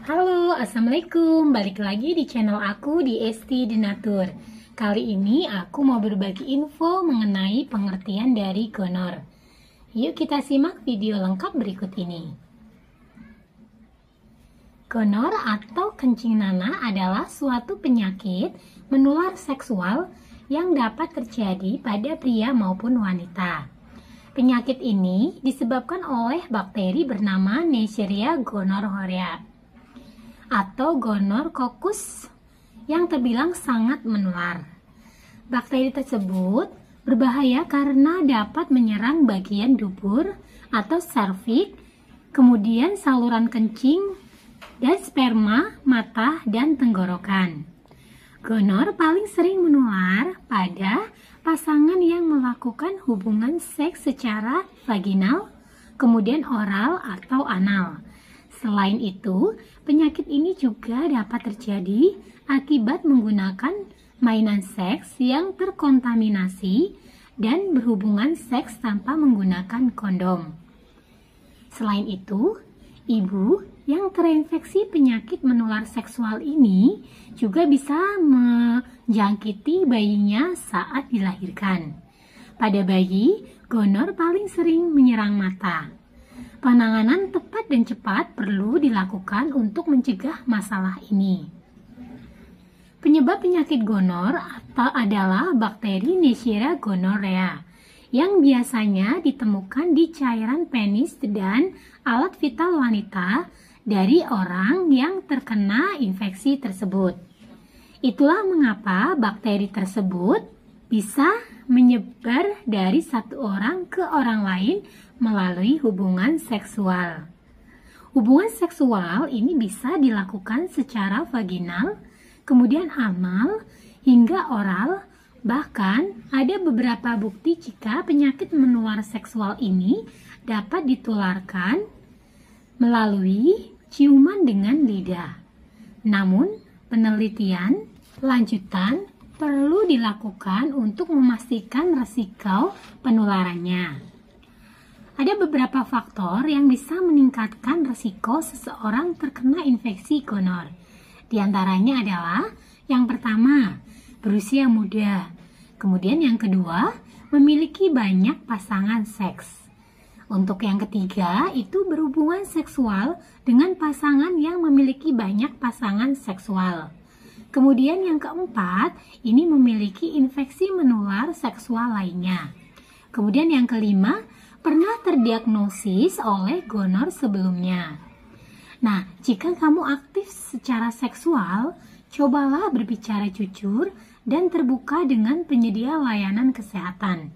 Halo, Assalamualaikum. Balik lagi di channel aku di Esti Denatur. Kali ini aku mau berbagi info mengenai pengertian dari gonor. Yuk kita simak video lengkap berikut ini. Gonor atau kencing nanah adalah suatu penyakit menular seksual yang dapat terjadi pada pria maupun wanita. Penyakit ini disebabkan oleh bakteri bernama Neisseria gonorrhoeae atau Gonorrhoecoccus yang terbilang sangat menular. Bakteri tersebut berbahaya karena dapat menyerang bagian dubur atau serviks, kemudian saluran kencing dan sperma, mata, dan tenggorokan. Gonor paling sering menular pada pasangan yang melakukan hubungan seks secara vaginal, kemudian oral atau anal. Selain itu, penyakit ini juga dapat terjadi akibat menggunakan mainan seks yang terkontaminasi dan berhubungan seks tanpa menggunakan kondom. Selain itu, ibu yang terinfeksi penyakit menular seksual ini juga bisa menjangkiti bayinya saat dilahirkan. Pada bayi, gonor paling sering menyerang mata. Penanganan tepat dan cepat perlu dilakukan untuk mencegah masalah ini. Penyebab penyakit gonor adalah bakteri Neisseria gonorrhoeae yang biasanya ditemukan di cairan penis dan alat vital wanita dari orang yang terkena infeksi tersebut. Itulah mengapa bakteri tersebut bisa menyebar dari satu orang ke orang lain melalui hubungan seksual. Hubungan seksual ini bisa dilakukan secara vaginal, kemudian anal, hingga oral. Bahkan ada beberapa bukti jika penyakit menular seksual ini dapat ditularkan melalui ciuman dengan lidah. Namun, penelitian lanjutan perlu dilakukan untuk memastikan resiko penularannya. Ada beberapa faktor yang bisa meningkatkan risiko seseorang terkena infeksi gonor. Di antaranya adalah yang pertama, berusia muda. Kemudian yang kedua, memiliki banyak pasangan seks. Untuk yang ketiga, itu berhubungan seksual dengan pasangan yang memiliki banyak pasangan seksual. Kemudian yang keempat, ini memiliki infeksi menular seksual lainnya. Kemudian yang kelima, pernah terdiagnosis oleh gonor sebelumnya. Nah, jika kamu aktif secara seksual, cobalah berbicara jujur dan terbuka dengan penyedia layanan kesehatan.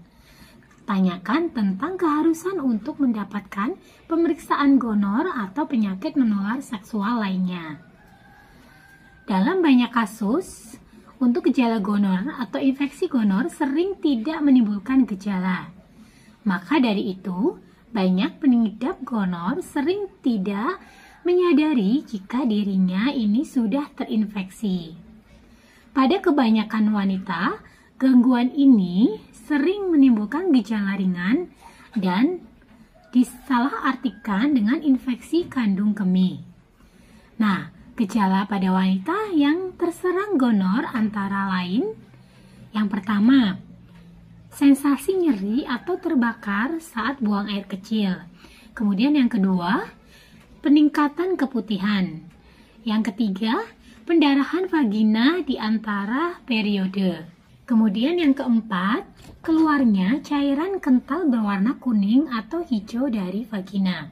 Tanyakan tentang keharusan untuk mendapatkan pemeriksaan gonor atau penyakit menular seksual lainnya. Dalam banyak kasus, untuk gejala gonor atau infeksi gonor sering tidak menimbulkan gejala. Maka dari itu, banyak pengidap gonor sering tidak menyadari jika dirinya ini sudah terinfeksi. Pada kebanyakan wanita, gangguan ini sering menimbulkan gejala ringan dan disalahartikan dengan infeksi kandung kemih. Nah, gejala pada wanita yang terserang gonor antara lain, yang pertama, sensasi nyeri atau terbakar saat buang air kecil. Kemudian yang kedua, peningkatan keputihan. Yang ketiga, pendarahan vagina di antara periode. Kemudian yang keempat, keluarnya cairan kental berwarna kuning atau hijau dari vagina.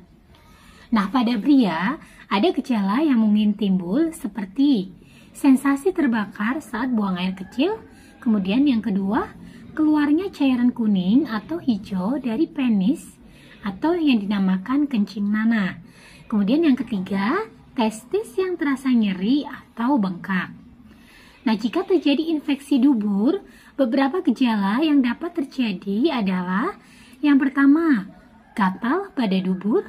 Nah, pada pria, ada gejala yang mungkin timbul seperti sensasi terbakar saat buang air kecil. Kemudian yang kedua, keluarnya cairan kuning atau hijau dari penis atau yang dinamakan kencing nanah. Kemudian yang ketiga, testis yang terasa nyeri atau bengkak. Nah, jika terjadi infeksi dubur, beberapa gejala yang dapat terjadi adalah yang pertama, gatal pada dubur.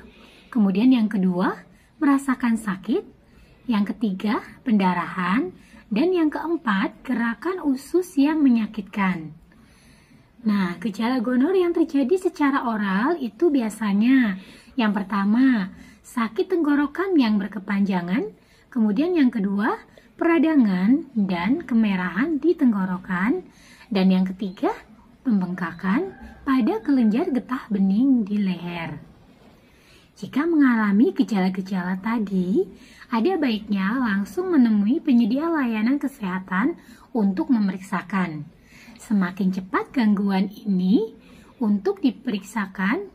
Kemudian yang kedua, merasakan sakit. Yang ketiga, pendarahan. Dan yang keempat, gerakan usus yang menyakitkan. Nah, gejala gonor yang terjadi secara oral itu biasanya yang pertama, sakit tenggorokan yang berkepanjangan, Kemudian yang kedua, peradangan dan kemerahan di tenggorokan. Dan yang ketiga, pembengkakan pada kelenjar getah bening di leher. Jika mengalami gejala-gejala tadi, ada baiknya langsung menemui penyedia layanan kesehatan untuk memeriksakan. Semakin cepat gangguan ini untuk diperiksakan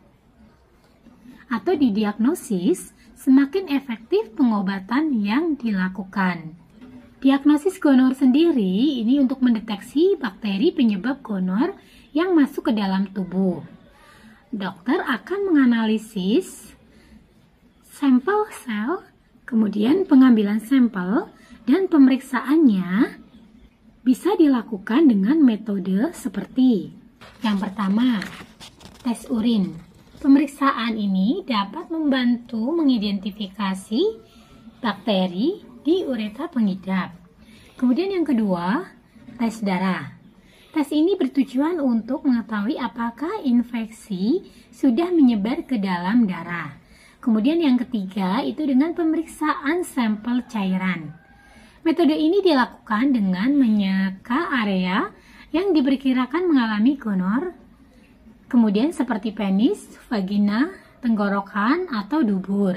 atau didiagnosis, semakin efektif pengobatan yang dilakukan. Diagnosis gonor sendiri ini untuk mendeteksi bakteri penyebab gonor yang masuk ke dalam tubuh. Dokter akan menganalisis sampel sel, kemudian pengambilan sampel dan pemeriksaannya bisa dilakukan dengan metode seperti yang pertama, tes urin. Pemeriksaan ini dapat membantu mengidentifikasi bakteri di uretra pengidap. Kemudian yang kedua, tes darah. Tes ini bertujuan untuk mengetahui apakah infeksi sudah menyebar ke dalam darah. Kemudian yang ketiga itu dengan pemeriksaan sampel cairan. Metode ini dilakukan dengan menyeka area yang diperkirakan mengalami gonor, kemudian seperti penis, vagina, tenggorokan, atau dubur.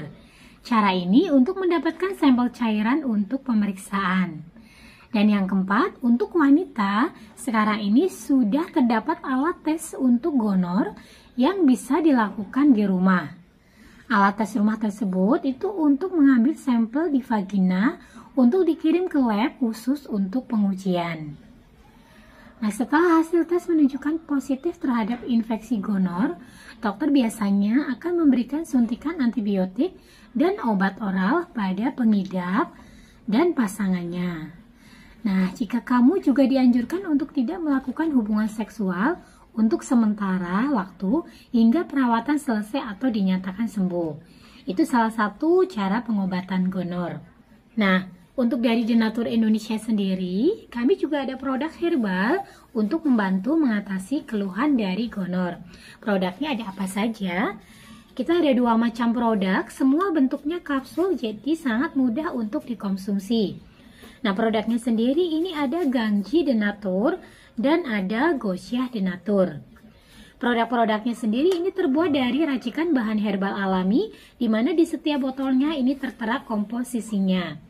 Cara ini untuk mendapatkan sampel cairan untuk pemeriksaan. Dan yang keempat, untuk wanita, sekarang ini sudah terdapat alat tes untuk gonor yang bisa dilakukan di rumah. Alat tes rumah tersebut itu untuk mengambil sampel di vagina untuk dikirim ke lab khusus untuk pengujian. Nah, setelah hasil tes menunjukkan positif terhadap infeksi gonor, dokter biasanya akan memberikan suntikan antibiotik dan obat oral pada pengidap dan pasangannya. Nah, jika kamu juga dianjurkan untuk tidak melakukan hubungan seksual untuk sementara waktu hingga perawatan selesai atau dinyatakan sembuh. Itu salah satu cara pengobatan gonor. Nah, untuk dari Denatur Indonesia sendiri, kami juga ada produk herbal untuk membantu mengatasi keluhan dari gonor. Produknya ada apa saja? Kita ada 2 macam produk, semua bentuknya kapsul, jadi sangat mudah untuk dikonsumsi. Nah, produknya sendiri ini ada Gangji Denatur dan ada Gosiah Denatur. Produk-produknya sendiri ini terbuat dari racikan bahan herbal alami, di mana di setiap botolnya ini tertera komposisinya.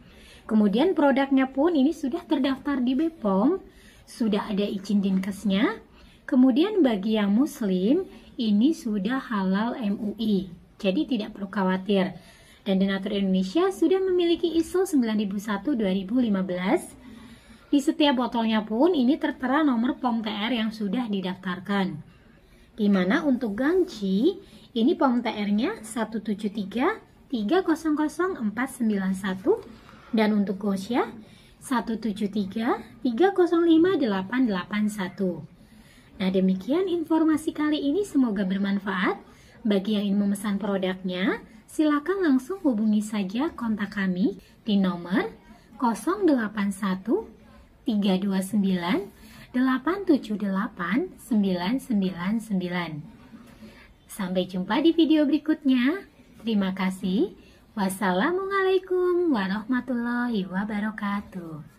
Kemudian produknya pun ini sudah terdaftar di BPOM, sudah ada izin Dinkesnya. Kemudian bagi yang muslim, ini sudah halal MUI, jadi tidak perlu khawatir. Dan Denatur Indonesia sudah memiliki ISO 9001-2015. Di setiap botolnya pun ini tertera nomor POM TR yang sudah didaftarkan. Di mana untuk Gangji, ini POM TR-nya 173300491 dan untuk Gosiah 173305881. Nah, demikian informasi kali ini, semoga bermanfaat. Bagi yang ingin memesan produknya, silakan langsung hubungi saja kontak kami di nomor 081 329 878 999. Sampai jumpa di video berikutnya. Terima kasih. Wassalamualaikum warahmatullahi wabarakatuh.